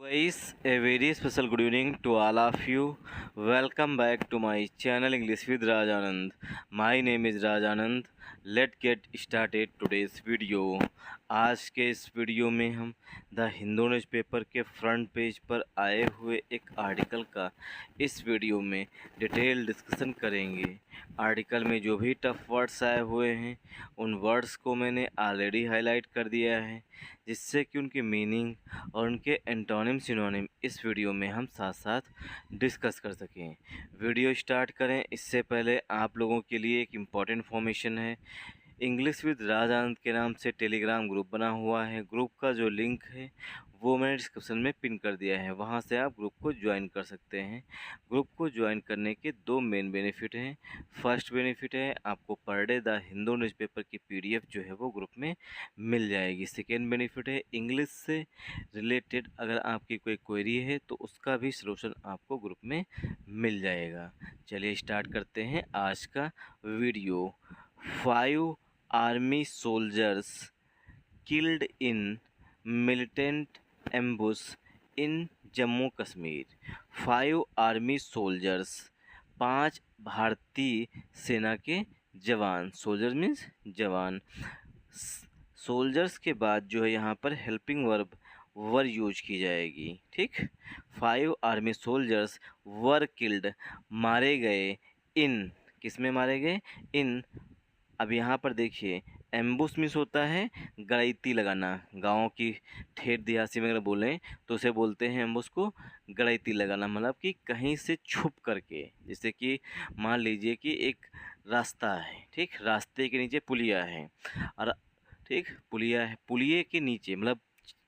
Guys, a very special good evening to all of you. Welcome back to my channel English with Rajanand. My name is Rajanand. Let's get started today's video. आज के इस video में हम the Hindu newspaper के front page पर आए हुए एक आर्टिकल का इस वीडियो में डिटेल डिस्कशन करेंगे। आर्टिकल में जो भी टफ वर्ड्स आए हुए हैं उन वर्ड्स को मैंने ऑलरेडी हाईलाइट कर दिया है, जिससे कि उनकी मीनिंग और उनके एंटोनिम सिनोनिम इस वीडियो में हम साथ साथ डिस्कस कर सकें। वीडियो स्टार्ट करें इससे पहले आप लोगों के लिए एक इम्पॉर्टेंट इन्फॉर्मेशन है। इंग्लिश विद राजानंद के नाम से टेलीग्राम ग्रुप बना हुआ है। ग्रुप का जो लिंक है वो मैंने डिस्क्रिप्शन में पिन कर दिया है, वहाँ से आप ग्रुप को ज्वाइन कर सकते हैं। ग्रुप को ज्वाइन करने के दो मेन बेनिफिट हैं। फर्स्ट बेनिफिट है आपको per day the Hindu newspaper की पीडीएफ जो है वो ग्रुप में मिल जाएगी। सेकेंड बेनिफिट है इंग्लिश से रिलेटेड अगर आपकी कोई क्वेरी है तो उसका भी सलूशन आपको ग्रुप में मिल जाएगा। चलिए स्टार्ट करते हैं आज का video. 5 army soldiers killed in militant ambush in Jammu Kashmir. 5 army soldiers, 5 भारतीय सेना के जवान, सोल्जर्स मीन्स जवान। सोल्जर्स के बाद जो है यहाँ पर हेल्पिंग वर यूज की जाएगी। ठीक, 5 आर्मी सोल्जर्स वर किल्ड, मारे गए, इन, किस में मारे गए, इन। अब यहाँ पर देखिए एम्बुश मिस होता है गड़ैती लगाना। गाँव की ठेठ देहाती में अगर बोलें तो उसे बोलते हैं एम्बुश को गड़ैती लगाना, मतलब कि कहीं से छुप करके। जैसे कि मान लीजिए कि एक रास्ता है, ठीक, रास्ते के नीचे पुलिया है और ठीक पुलिया है, पुलिये के नीचे मतलब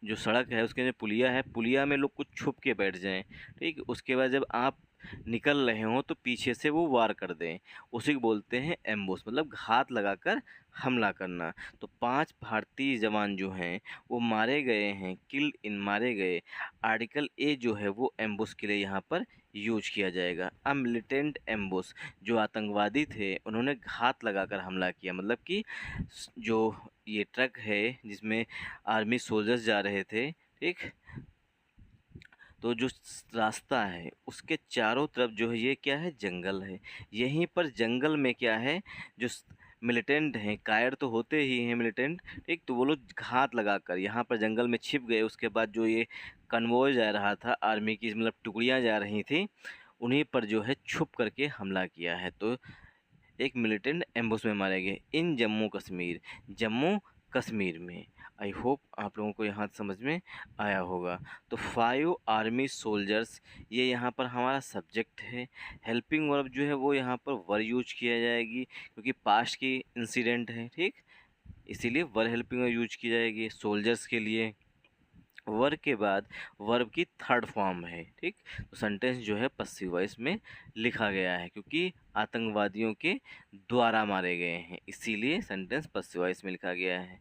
जो सड़क है उसके नीचे पुलिया है, पुलिया में लोग कुछ छुप के बैठ जाएं। ठीक, उसके बाद जब आप निकल रहे हों तो पीछे से वो वार कर दें, उसी को बोलते हैं एम्बुश, मतलब घात लगाकर हमला करना। तो 5 भारतीय जवान जो हैं वो मारे गए हैं, किल्ड इन, मारे गए। आर्टिकल ए जो है वो एम्बुश के लिए यहाँ पर यूज किया जाएगा। अ मिलिटेंट एम्बुश, जो आतंकवादी थे उन्होंने घात लगाकर हमला किया, मतलब कि जो ये ट्रक है जिसमें आर्मी सोल्जर्स जा रहे थे, ठीक, तो जो रास्ता है उसके चारों तरफ जो है ये क्या है, जंगल है। यहीं पर जंगल में क्या है, जो मिलिटेंट हैं, कायर तो होते ही हैं मिलिटेंट, ठीक, तो वो लोग घात लगाकर यहाँ पर जंगल में छिप गए। उसके बाद जो ये कन्वॉय जा रहा था आर्मी की, मतलब टुकड़ियाँ जा रही थी, उन्हीं पर जो है छुप करके हमला किया है। तो एक मिलिटेंट एम्बुश में मारे गए इन जम्मू कश्मीर, जम्मू कश्मीर में। आई होप आप लोगों को यहाँ समझ में आया होगा। तो 5 आर्मी सोल्जर्स, ये यहाँ पर हमारा सब्जेक्ट है। हेल्पिंग वर्ब जो है वो यहाँ पर वर यूज किया जाएगी क्योंकि पास्ट की इंसिडेंट है, ठीक, इसीलिए वर हेल्पिंग वर्ब यूज की जाएगी सोल्जर्स के लिए। वर्ब के बाद वर्ब की थर्ड फॉर्म है, ठीक, तो सेंटेंस जो है पसिव वॉइस में लिखा गया है क्योंकि आतंकवादियों के द्वारा मारे गए हैं, इसीलिए सेंटेंस पसिव वॉइस में लिखा गया है।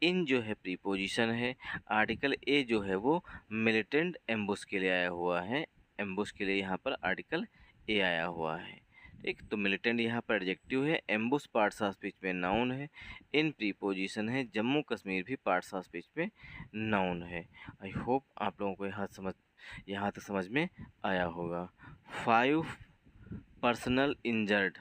इन जो है प्रीपोजिशन है। आर्टिकल ए जो है वो मिलिटेंट एम्बुश के लिए आया हुआ है, एम्बुश के लिए यहाँ पर आर्टिकल ए आया हुआ है। ठीक, तो मिलिटेंट यहाँ पर एडजेक्टिव है, एम्बुश पार्ट्स ऑफ स्पीच में नाउन है, इन प्रीपोजिशन है, जम्मू कश्मीर भी पार्ट्स ऑफ स्पीच में नाउन है। आई होप आप लोगों को यहाँ तक समझ में आया होगा। 5 पर्सनल इंजर्ड,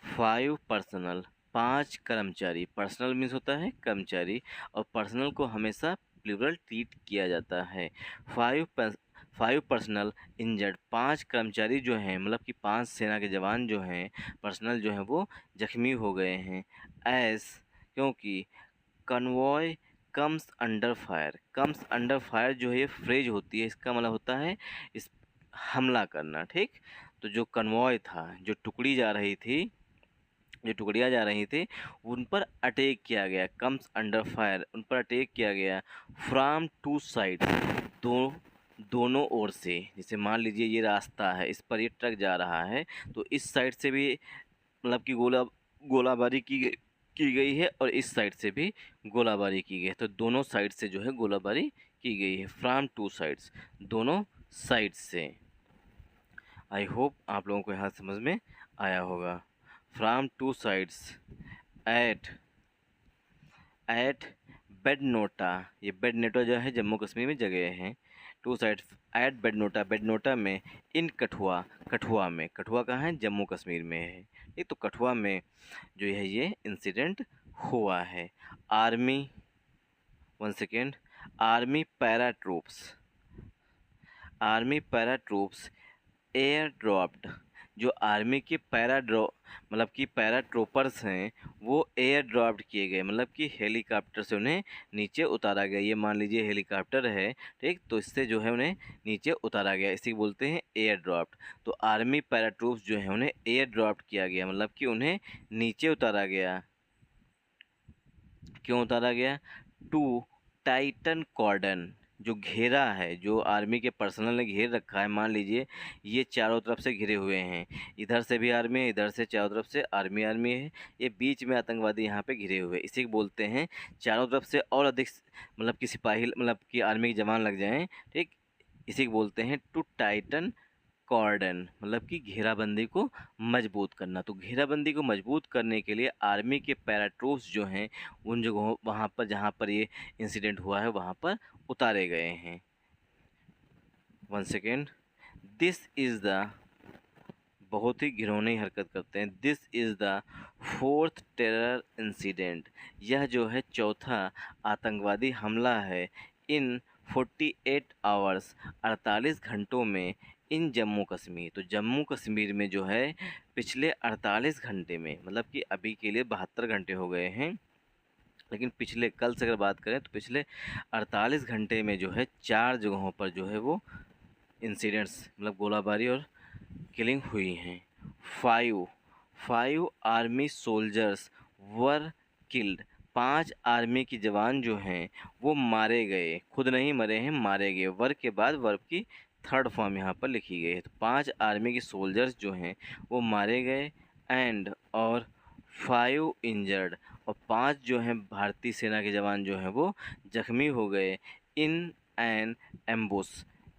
5 पर्सनल, 5 कर्मचारी। पर्सनल मीन्स होता है कर्मचारी और पर्सनल को हमेशा प्लूरल ट्रीट किया जाता है। 5 पर्सनल इंजर्ड, 5 कर्मचारी जो हैं, मतलब कि 5 सेना के जवान जो हैं, पर्सनल जो हैं वो जख्मी हो गए हैं। एस, क्योंकि convoy comes under fire, comes under fire जो है ये फ्रेज होती है, इसका मतलब होता है इस हमला करना। ठीक, तो जो कन्वॉय था, जो टुकड़ी जा रही थी, जो टुकड़ियाँ जा रही थी, उन पर अटैक किया गया, कम्स अंडर फायर, उन पर अटैक किया गया। फ्रॉम टू साइड, दोनों ओर से। जैसे मान लीजिए ये रास्ता है, इस पर ये ट्रक जा रहा है, तो इस साइड से भी मतलब कि गोलाबारी की गई है और इस साइड से भी गोलाबारी की गई है, तो दोनों साइड से जो है गोलाबारी की गई है। फ्रॉम टू साइड्स, दोनों साइड से। आई होप आप लोगों को यहाँ समझ में आया होगा। फ्रॉम टू साइड्स, एट बेडनोटा, ये बेडनोटा जो है जम्मू कश्मीर में जगह है। टू साइड्स एट बेडनोटा, बेडनोटा में, इन कठुआ, कठुआ में, कठुआ कहाँ है, जम्मू कश्मीर में है। ठीक, तो कठुआ में जो है ये इंसिडेंट हुआ है। Army, one second, army para troops, army para troops air dropped, जो आर्मी के मतलब कि पैरा ट्रोपर्स हैं वो एयर ड्रॉप्ड किए गए, मतलब कि हेलीकॉप्टर से उन्हें नीचे उतारा गया। ये मान लीजिए हेलीकॉप्टर है, ठीक, तो इससे जो है उन्हें नीचे उतारा गया, इसी को बोलते हैं एयर ड्रॉप्ड। तो आर्मी पैरा ट्रूप्स जो है उन्हें एयर ड्रॉप्ड किया गया, मतलब कि उन्हें नीचे उतारा गया। क्यों उतारा गया? टू टाइटन कॉर्डन, जो घेरा है, जो आर्मी के पर्सनल ने घेर रखा है, मान लीजिए ये चारों तरफ से घिरे हुए हैं, इधर से भी आर्मी है, इधर से चारों तरफ से आर्मी आर्मी है, ये बीच में आतंकवादी यहाँ पे घिरे हुए, इसी को बोलते हैं चारों तरफ से और अधिक मतलब कि सिपाही, मतलब कि आर्मी के जवान लग जाएं, ठीक, इसी को बोलते हैं टू टाइटन कॉर्डन, मतलब कि घेराबंदी को मजबूत करना। तो घेराबंदी को मजबूत करने के लिए आर्मी के पैराट्रूप्स जो हैं उन जगहों, वहाँ पर जहाँ पर ये इंसिडेंट हुआ है वहाँ पर उतारे गए हैं। One second, this is the, बहुत ही घिनौनी हरकत करते हैं, this is the fourth terror incident, यह जो है चौथा आतंकवादी हमला है इन 48 आवर्स, 48 घंटों में, इन जम्मू कश्मीर। तो जम्मू कश्मीर में जो है पिछले 48 घंटे में, मतलब कि अभी के लिए 72 घंटे हो गए हैं, लेकिन पिछले कल से अगर बात करें तो पिछले 48 घंटे में जो है 4 जगहों पर जो है वो इंसिडेंट्स, मतलब गोलाबारी और किलिंग हुई हैं। Five army soldiers were killed, 5 army की जवान जो हैं वो मारे गए, खुद नहीं मरे हैं, मारे गए। वर्ब के बाद वर्ब की थर्ड फॉर्म यहाँ पर लिखी गई है। तो 5 आर्मी के सोल्जर्स जो हैं वो मारे गए, एंड और 5 इंजर्ड, और 5 जो हैं भारतीय सेना के जवान जो हैं वो जख्मी हो गए इन एन एम्बुश,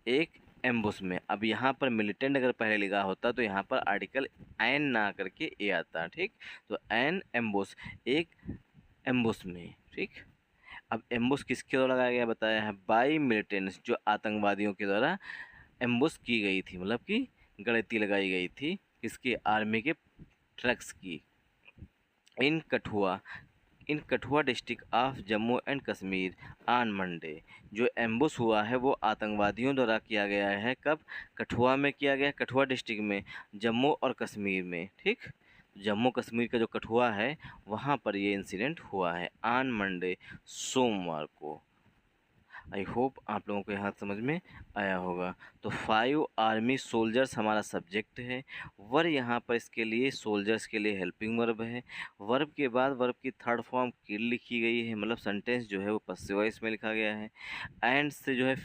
एक एम्बुश में। अब यहाँ पर मिलिटेंट अगर पहले लिखा होता तो यहाँ पर आर्टिकल एन ना करके ए आता, ठीक, तो एन एम्बुश, एक एम्बुश में, ठीक। अब एम्बुश किसके द्वारा लगाया गया बताया है, बाई मिलिटेंट्स, जो आतंकवादियों के द्वारा एम्बुश की गई थी, मतलब कि गलती लगाई गई थी किसकी, आर्मी के ट्रक्स की। In Kathua district of Jammu and Kashmir on Monday, जो एम्बुश हुआ है वो आतंकवादियों द्वारा किया गया है। कब? कठुआ में किया गया, कठुआ डिस्ट्रिक्ट में, जम्मू और कश्मीर में, ठीक। जम्मू कश्मीर का जो कठुआ है वहाँ पर ये इंसिडेंट हुआ है ऑन मंडे, सोमवार को। आई होप आप लोगों को यहाँ समझ में आया होगा। तो 5 आर्मी सोल्जर्स हमारा सब्जेक्ट है। वर्ब यहाँ पर इसके लिए, सोल्जर्स के लिए हेल्पिंग वर्ब है। वर्ब के बाद वर्ब की थर्ड फॉर्म किल लिखी गई है, मतलब सेंटेंस जो है वो पसिव वॉइस में लिखा गया है। एंड से जो है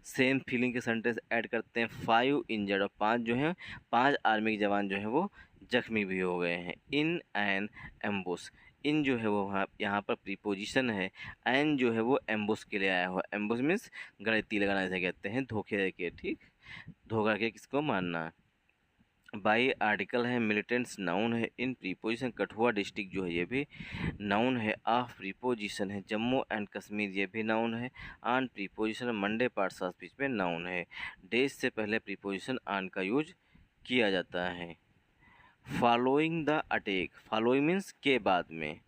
सेम फीलिंग के सेंटेंस ऐड करते हैं। 5 इंजर्ड, और 5 जो है 5 आर्मी के जवान जो है वो जख्मी भी हो गए हैं इन एन एम्बुश। इन जो है वो यहाँ पर प्रीपोजिशन है, एन जो है वो एम्बुश के लिए आया हुआ। एम्बुश मीन्स गलती लगाना, इसे कहते हैं धोखे के, ठीक, धोखा के किसको मानना। बाई आर्टिकल है, मिलिटेंट्स नाउन है, इन प्रीपोजिशन, कठुआ डिस्ट्रिक्ट जो है ये भी नाउन है, ऑफ प्रीपोजिशन है, जम्मू एंड कश्मीर ये भी नाउन है, on preposition, Monday parts of speech में नाउन है। डेज से पहले प्रीपोजिशन ऑन का यूज किया जाता है। Following the attack, following means के बाद में,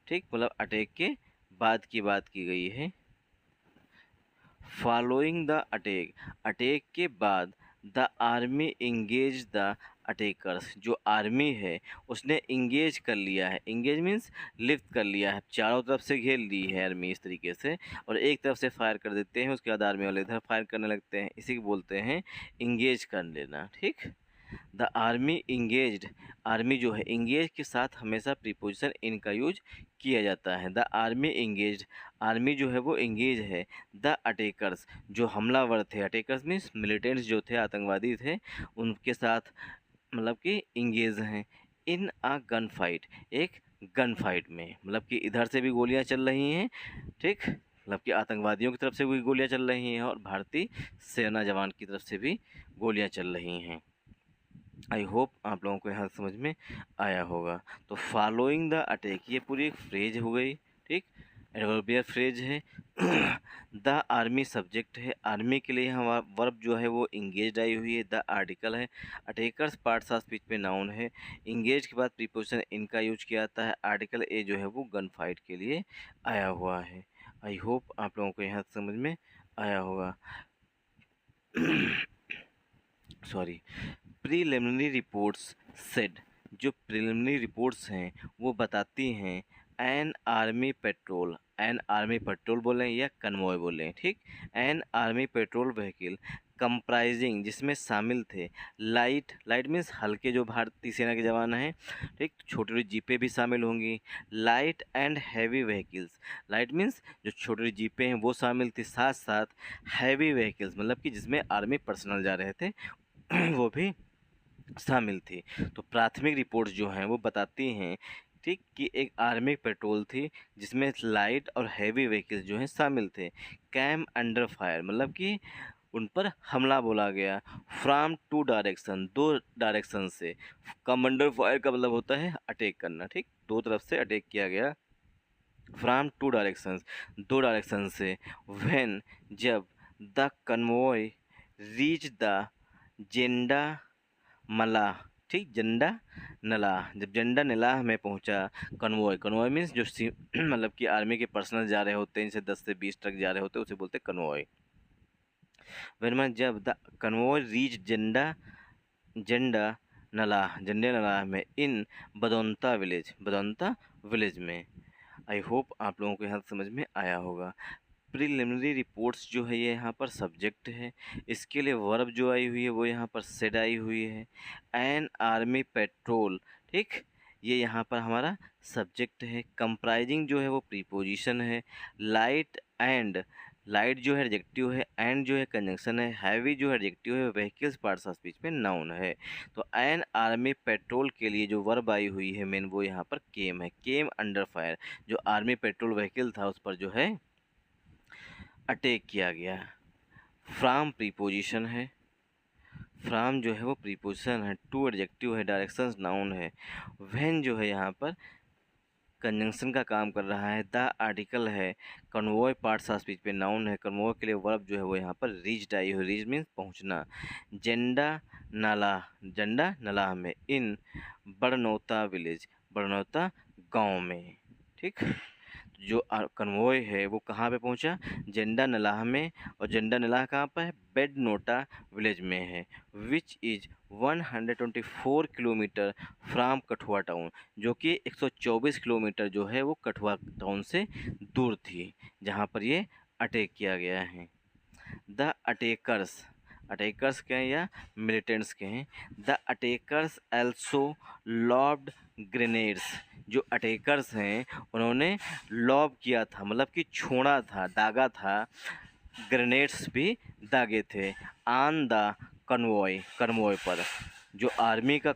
ठीक, मतलब अटैक के बाद की बात की गई है। फॉलोइंग द अटैक, अटैक के बाद, the army engage the attackers, जो आर्मी है उसने इंगेज कर लिया है। इंगेज मीन्स लिफ्ट कर लिया है, चारों तरफ से घेर ली है आर्मी इस तरीके से, और एक तरफ से फायर कर देते हैं, उसके बाद आर्मी वाले इधर फायर करने लगते हैं, इसी को बोलते हैं इंगेज कर लेना, ठीक। द आर्मी इंगेज्ड, आर्मी जो है इंगेज के साथ हमेशा प्रीपोजिशन इन का यूज किया जाता है। द आर्मी इंगेज्ड, आर्मी जो है वो इंगेज है। द अटैकर्स, जो हमलावर थे, अटैकर्स मीन्स मिलिटेंट्स जो थे, आतंकवादी थे, उनके साथ मतलब कि इंगेज हैं। इन अ गन फाइट, एक गन फाइट में, मतलब कि इधर से भी गोलियां चल रही हैं, ठीक, मतलब कि आतंकवादियों की तरफ से भी गोलियां चल रही हैं और भारतीय सेना जवान की तरफ से भी गोलियां चल रही हैं। आई होप आप लोगों को यहाँ समझ में आया होगा। तो फॉलोइंग द अटैक, ये पूरी एक फ्रेज हो गई, ठीक। एडवर्बियल फ्रेज है। द आर्मी सब्जेक्ट है, आर्मी के लिए यहाँ वर्ब जो है वो इंगेज आई हुई है। द आर्टिकल है। अटैकर्स पार्ट्स ऑफ स्पीच पे नाउन है। इंगेज के बाद प्रीपोजिशन इनका यूज किया जाता है। आर्टिकल ए जो है वो गन फाइट के लिए आया हुआ है। आई होप आप लोगों को यहाँ समझ में आया होगा। सॉरी। प्रीलिमिनरी रिपोर्ट्स सेड, जो प्रीलिमिनरी रिपोर्ट्स हैं वो बताती हैं एन आर्मी पेट्रोल बोलें या कन्वॉय बोलें, ठीक, an army petrol vehicle comprising, जिसमें शामिल थे लाइट मीन्स हल्के जो भारतीय सेना के जवान हैं, ठीक, छोटी छोटी जीपें भी शामिल होंगी। Light and heavy vehicles, light means जो छोटी छोटी जीपें हैं वो शामिल थी, साथ साथ हैवी व्हीकल्स मतलब कि जिसमें आर्मी पर्सनल जा रहे थे वो भी शामिल थी। तो प्राथमिक रिपोर्ट्स जो हैं वो बताती हैं, ठीक, कि एक आर्मी पेट्रोल थी जिसमें लाइट और हैवी व्हीकल्स जो हैं शामिल थे। कैम अंडर फायर मतलब कि उन पर हमला बोला गया। फ्रॉम टू डायरेक्शन, दो डायरेक्शन से। कम अंडर फायर का मतलब होता है अटैक करना, ठीक, दो तरफ से अटैक किया गया। फ्रॉम टू डायरेक्शंस, दो डायरेक्शन से। व्हेन, जब द कन्वॉय रीच द जेंडा मलाह, ठीक, जंडा नलाह, जब जंडा नलाह में पहुंचा कन्वॉय मीन्स जो मतलब कि आर्मी के पर्सनल जा रहे होते हैं, जैसे 10 से 20 ट्रक जा रहे होते हैं उसे बोलते हैं कन्वॉय। वेन जब द कन्वॉय रीच जंडा झंडे नलाह में इन बदौनता विलेज में। आई होप आप लोगों को यहाँ समझ में आया होगा। प्रीलिमिनरी रिपोर्ट्स जो है ये यहाँ पर सब्जेक्ट है। इसके लिए वर्ब जो आई हुई है वो यहाँ पर सेड आई हुई है। एन आर्मी पेट्रोल, ठीक, ये यहाँ पर हमारा सब्जेक्ट है। कंप्राइजिंग जो है वो प्रीपोजिशन है। लाइट जो है एडजेक्टिव है। एंड जो है कंजंक्शन है। हैवी जो है एडजेक्टिव है। व्हीकल्स पार्ट्स ऑफ स्पीच में नाउन है। तो एन आर्मी पेट्रोल के लिए जो वर्ब आई हुई है मेन वो यहाँ पर केम है। केम अंडर फायर, जो आर्मी पेट्रोल व्हीकल था उस पर जो है अटैक किया गया। फ्राम प्रीपोजिशन है। फ्राम जो है वो प्रीपोजिशन है। टू एडजेक्टिव है। डायरेक्शंस नाउन है। व्हेन जो है यहाँ पर कंजंक्शन का काम कर रहा है। द आर्टिकल है। कन्वॉय पार्ट्स ऑफ स्पीच पे नाउन है। कन्वॉय के लिए वर्ब जो है वो यहाँ पर रीच्ड आई हुई। रीच मीन्स पहुँचना। जंडा नलाह में इन बड़नौता गांव में, ठीक, जो कन्वॉय है वो कहाँ पे पहुँचा, जेंडा नलाह में। और जेंडा नलाह कहाँ पर है, बेडनोटा विलेज में है। Which is 124 kilometre from Kathua town, जो कि 124 किलोमीटर जो है वो कठुआ टाउन से दूर थी जहाँ पर ये अटैक किया गया है। द अटैकर्स के हैं या मिलिटेंट्स के हैं। The attackers also lobbed grenades, जो अटैकर्स हैं उन्होंने लॉब किया था मतलब कि छोड़ा था, दागा था। ग्रेनेड्स भी दागे थे। ऑन द कन्वॉय पर, जो आर्मी का।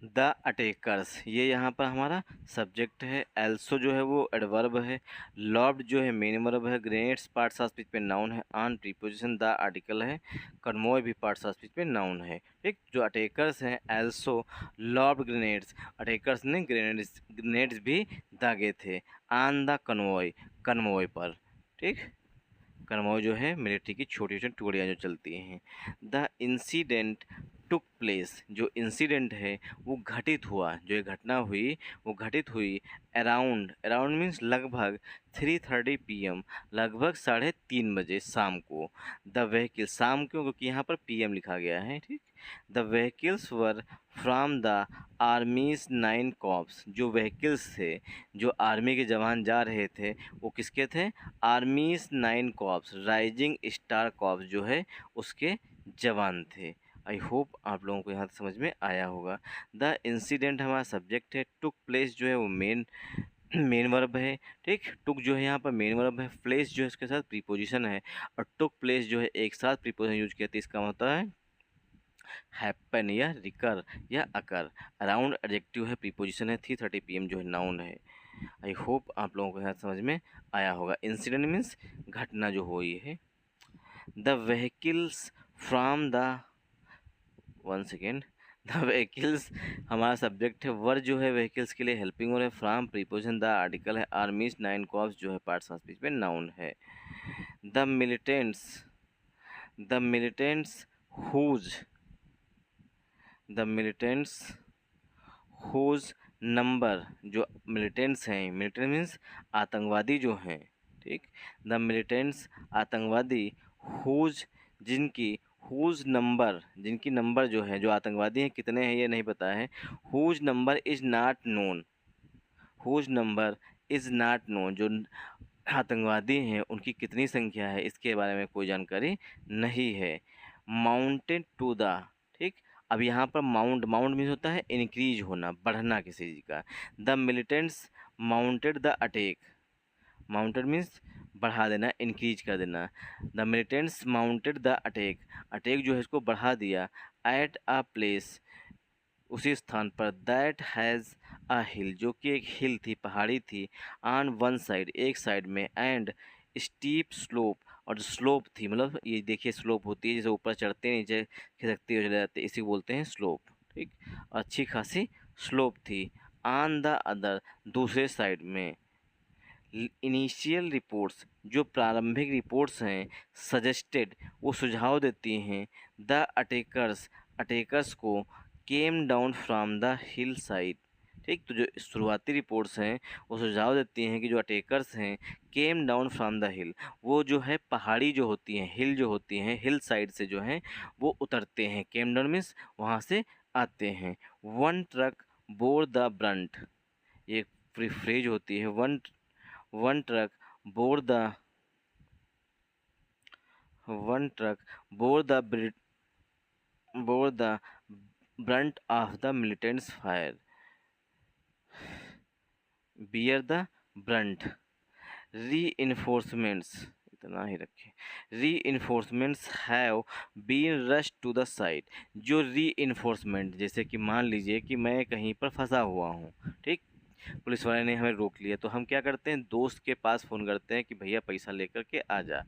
द अटैकर्स ये यहाँ पर हमारा सब्जेक्ट है। एल्सो जो है वो एडवर्ब है। लॉब्ड जो है मेन वर्ब है। ग्रेनेड्स पार्ट्स ऑफ स्पीच पे नाउन है। ऑन प्रीपोजिशन द आर्टिकल है। कन्वॉय भी पार्ट्स ऑफ स्पीच पे नाउन है, ठीक। जो अटैकर्स हैं एल्सो लॉब्ड ग्रेनेड्स, अटैकर्स ने ग्रेनेड्स भी दागे थे। ऑन द कन्वॉय पर, ठीक। कन्वॉय जो है मिलिट्री की छोटी छोटी टुकड़ियाँ जो चलती हैं। द इंसिडेंट टुक प्लेस, जो इंसिडेंट है वो घटित हुआ, जो ये घटना हुई वो घटित हुई अराउंड मीन्स लगभग 3:30 PM, लगभग 3:30 बजे शाम को। द व्हीकल, शाम क्यों, क्योंकि यहाँ पर PM लिखा गया है, ठीक। The vehicles were from the army's 9 corps, जो व्हीकल्स थे, जो आर्मी के जवान जा रहे थे वो किसके थे, army's 9 corps, rising star corps जो है उसके जवान थे। आई होप आप लोगों को यहाँ समझ में आया होगा। द इंसिडेंट हमारा सब्जेक्ट है। टुक प्लेस जो है वो मेन वर्ब है, ठीक। टुक जो है यहाँ पर मेन वर्ब है। प्लेस जो है उसके साथ प्रीपोजिशन है। और टुक प्लेस जो है एक साथ प्रीपोजिशन यूज किया तो इसका होता है हैपन या रिकर या अकर। अराउंड एडजेक्टिव है, प्रीपोजिशन है। 3:30 PM जो है नाउन है। आई होप आप लोगों को यहाँ समझ में आया होगा। इंसिडेंट मीन्स घटना जो हुई है। The vehicles from the 1 second. The vehicles हमारा सब्जेक्ट है, वर जो है व्हीकल्स के लिए हेल्पिंग और है, फ्रॉम प्रीपोजिशन द आर्टिकल है, आर्मीज नाइन कॉप्स जो है पार्ट्स ऑफ स्पीच में नाउन है। The militants, the militants whose, the militants whose number, जो मिलिटेंट्स हैं, मिलिटेंट मीन्स आतंकवादी जो हैं, ठीक। द मिलिटेंट्स आतंकवादी हुज, जिनकी, हुज नंबर, जिनकी नंबर जो है, जो आतंकवादी हैं कितने हैं ये नहीं पता है। Whose number is not known, whose number is not known, जो आतंकवादी हैं उनकी कितनी संख्या है इसके बारे में कोई जानकारी नहीं है। माउंटेड टू द, ठीक। अब यहाँ पर माउंट, माउंट मीन्स होता है इंक्रीज होना, बढ़ना किसी चीज़ का। The militants mounted the attack, mounted means बढ़ा देना, इंक्रीज कर देना। The militants mounted the attack, attack जो है इसको बढ़ा दिया। एट अ प्लेस, उसी स्थान पर, दैट हैज़ अ हिल, जो कि एक हिल थी, पहाड़ी थी। ऑन वन साइड, एक साइड में। एंड स्टीप स्लोप, और जो स्लोप थी, मतलब ये देखिए स्लोप होती है जैसे ऊपर चढ़ते हैं नीचे खिसकते हुए चले जाते हैं, इसी को बोलते हैं स्लोप, ठीक। अच्छी खासी स्लोप थी। ऑन द अदर, दूसरे साइड में। इनिशियल रिपोर्ट्स, जो प्रारंभिक रिपोर्ट्स हैं, सजेस्टेड, वो सुझाव देती हैं, द अटैकर्स, अटैकर्स को, came down from the hill side, ठीक। तो जो शुरुआती रिपोर्ट्स हैं वो सुझाव देती हैं कि जो अटैकर्स हैं, केम डाउन फ्रॉम द हिल, वो जो है पहाड़ी जो होती हैं, हिल जो होती हैं, हिल साइड से जो हैं वो उतरते हैं। केम डाउन मीन्स वहाँ से आते हैं। One truck bore the brunt, ये फ्रेज होती है। One truck bore the, one truck bore the bore the brunt of the militants fire, bear the brunt. Reinforcements, इतना ही रखें। Reinforcements have been rush to the site, जो री enforcement, जैसे कि मान लीजिए कि मैं कहीं पर फंसा हुआ हूँ, ठीक। पुलिस वाले ने हमें रोक लिया, तो हम क्या करते हैं, दोस्त के पास फ़ोन करते हैं कि भैया पैसा लेकर के आ जा।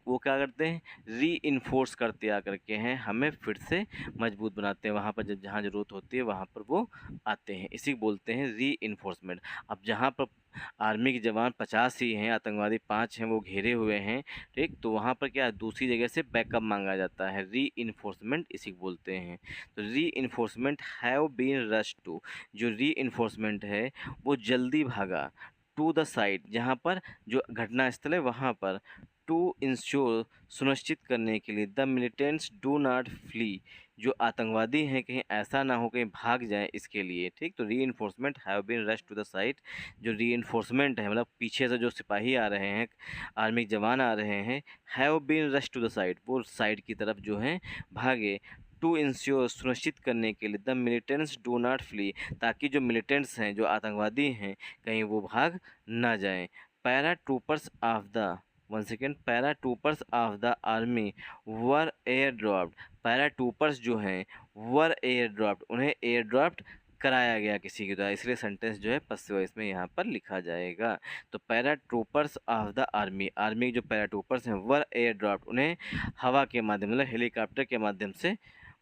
वो क्या करते हैं, री इन्फोर्स करते आ करके हैं, हमें फिर से मजबूत बनाते हैं, वहाँ पर जब जहाँ ज़रूरत होती है वहाँ पर वो आते हैं, इसी को बोलते हैं री इन्फोर्समेंट। अब जहाँ पर आर्मी के जवान 50 ही हैं, आतंकवादी 5 हैं, वो घेरे हुए हैं, ठीक। तो वहाँ पर क्या है, दूसरी जगह से बैकअप मांगा जाता है, री इन्फोर्समेंट इसी को बोलते हैं। तो reinforcement have been rush to, जो री इन्फोर्समेंट है वो जल्दी भागा, टू द साइट, जहाँ पर जो घटना स्थल है वहाँ पर। टू इंश्योर, सुनिश्चित करने के लिए। The militants do not flee, जो आतंकवादी हैं कहीं ऐसा ना हो कहीं भाग जाएं, इसके लिए, ठीक। तो reinforcement have been rush to the site, जो री इन्फोर्समेंट है मतलब पीछे से जो सिपाही आ रहे हैं, आर्मी के जवान आ रहे हैं, have been rush to the site, वो साइड की तरफ जो हैं भागे। टू इंश्योर, सुनिश्चित करने के लिए। The militants do not flee, ताकि जो मिलिटेंट्स हैं, जो आतंकवादी हैं, कहीं वो भाग ना जाएं। Para troopers of the, one second, para troopers of the army were air dropped, para troopers जो हैं वर एयर ड्रॉप्ड, उन्हें एयर ड्रॉप्ड कराया गया किसी के द्वारा, इसलिए सेंटेंस जो है पश्चिम वॉइस में यहाँ पर लिखा जाएगा। तो para troopers of the army, army के जो पैरा ट्रूपर्स हैं वर एयर ड्रॉप्ड, उन्हें हवा के माध्यम मतलब हेलीकॉप्टर के माध्यम से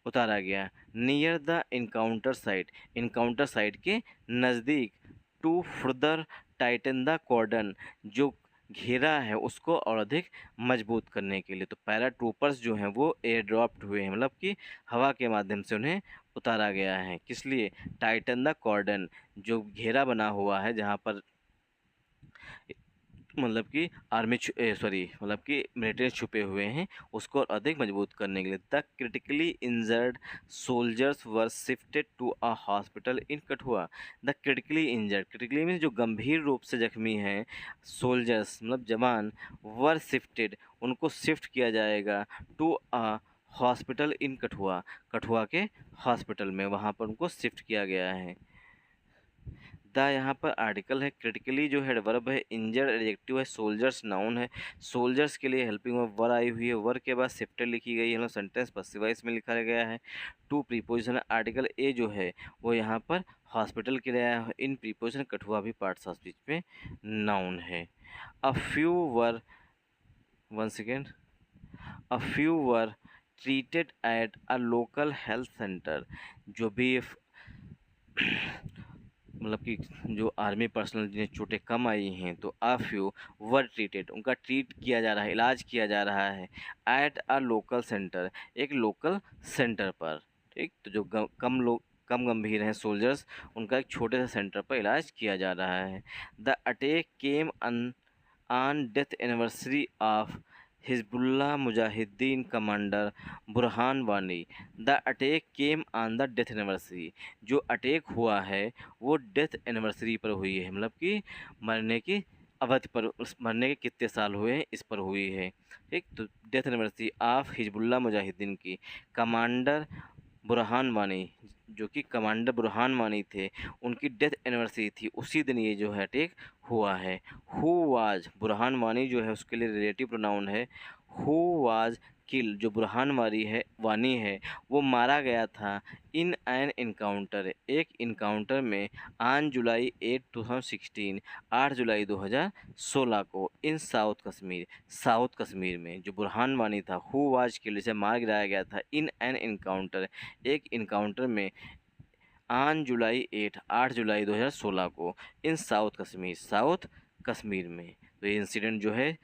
उतारा गया। Near the encounter site, encounter site के नज़दीक। टू फर्दर टाइटन द कॉर्डन, जो घेरा है उसको और अधिक मजबूत करने के लिए। तो पैरा ट्रूपर्स जो हैं वो एयर ड्रॉप्ड हुए हैं, मतलब कि हवा के माध्यम से उन्हें उतारा गया है, किस लिए, टाइटन द कॉर्डन, जो घेरा बना हुआ है जहाँ पर मतलब कि आर्मी सॉरी मतलब कि मिलिट्री छुपे हुए हैं, उसको और अधिक मजबूत करने के लिए। The critically injured soldiers were shifted to a hospital in Kathua. The critically injured, critically means जो गंभीर रूप से जख्मी हैं, सोल्जर्स मतलब जवान, वर शिफ्टेड, उनको शिफ्ट किया जाएगा, to a hospital in Kathua, Kathua के हॉस्पिटल में, वहाँ पर उनको शिफ्ट किया गया है। द यहाँ पर आर्टिकल है, क्रिटिकली जो है वर्ब है, इंजर्ड एडजेक्टिव है, सोल्जर्स नाउन है। सोल्जर्स के लिए हेल्पिंग वर्ब वर आई हुई है, वर के बाद शिफ्टेड लिखी गई है, मतलब सेंटेंस पसिव वॉइस में लिखा गया है। टू प्रीपोजिशन है, आर्टिकल ए जो है वो यहाँ पर हॉस्पिटल के लिए आया है। इन प्रीपोजिशन कठुआ भी पार्ट्स ऑफ स्पीच में नाउन है। A few were, one second, a few were treated at a local health centre. जो भी मतलब कि जो आर्मी पर्सनल जिन्हें चोटें कम आई हैं तो आ फ्यू वर ट्रीटेड, उनका ट्रीट किया जा रहा है, इलाज किया जा रहा है एट अ लोकल सेंटर, एक लोकल सेंटर पर। ठीक, तो जो कम लोग कम गंभीर हैं सोल्जर्स, उनका एक छोटे से सेंटर पर इलाज किया जा रहा है। The attack came on death anniversary of Hizbul Mujahideen commander Burhan Wani. The attack came on the death anniversary, जो अटैक हुआ है वो डेथ एनिवर्सरी पर हुई है, मतलब कि मरने की अवधि पर, उस मरने के कितने साल हुए हैं इस पर हुई है। ठीक, तो death anniversary of Hizbul Mujahideen की कमांडर बुरहान वानी, जो कि कमांडर बुरहान वानी थे, उनकी डेथ एनिवर्सरी थी, उसी दिन ये जो है अटैक हुआ है। हु वाज, बुरहान वानी जो है उसके लिए रिलेटिव प्रोनाउन है। हु वाज किल, जो बुरहान वानी है वो मारा गया था इन एन इनकाउंटर, एक इनकाउंटर में, ऑन जुलाई 8 2016, 8 जुलाई 2016 को, इन साउथ कश्मीर, साउथ कश्मीर में जो बुरहान वानी था, हु वाज किल, जिसे मार गिराया गया था इन एन इनकाउंटर, एक इनकाउंटर में, ऑन जुलाई 8, 8 जुलाई 2016 को, इन साउथ कश्मीर, साउथ कश्मीर में। तो ये इंसिडेंट जो है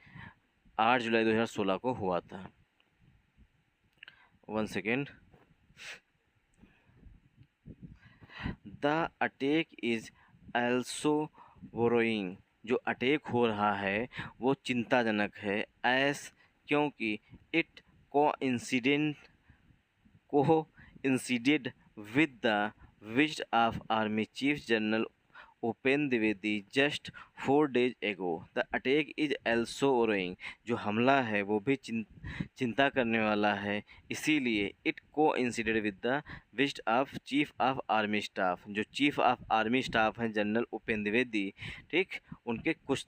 8 जुलाई 2016 को हुआ था। One second. The attack is also worrying, जो अटैक हो रहा है वो चिंताजनक है, एस, क्योंकि इट को incident with the visit of army chief general Upendra Dwivedi just 4 days एगो। द अटैक इज एल्सो ओरोइंग, जो हमला है वो भी चिंता करने वाला है, इसीलिए इट को incident with the visit of chief of army staff, जो चीफ ऑफ आर्मी स्टाफ हैं जनरल उपेंद्र द्विवेदी, ठीक, उनके कुछ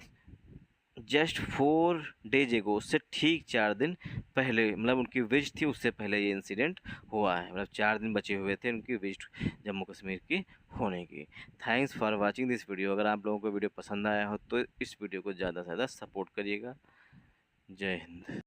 जस्ट 4 days एगो, उससे ठीक 4 दिन पहले, मतलब उनकी विजिट थी उससे पहले ये इंसिडेंट हुआ है, मतलब 4 दिन बचे हुए थे उनकी विजिट जम्मू कश्मीर की होने की। Thanks for watching this video. अगर आप लोगों को वीडियो पसंद आया हो तो इस वीडियो को ज़्यादा से ज़्यादा सपोर्ट करिएगा। जय हिंद।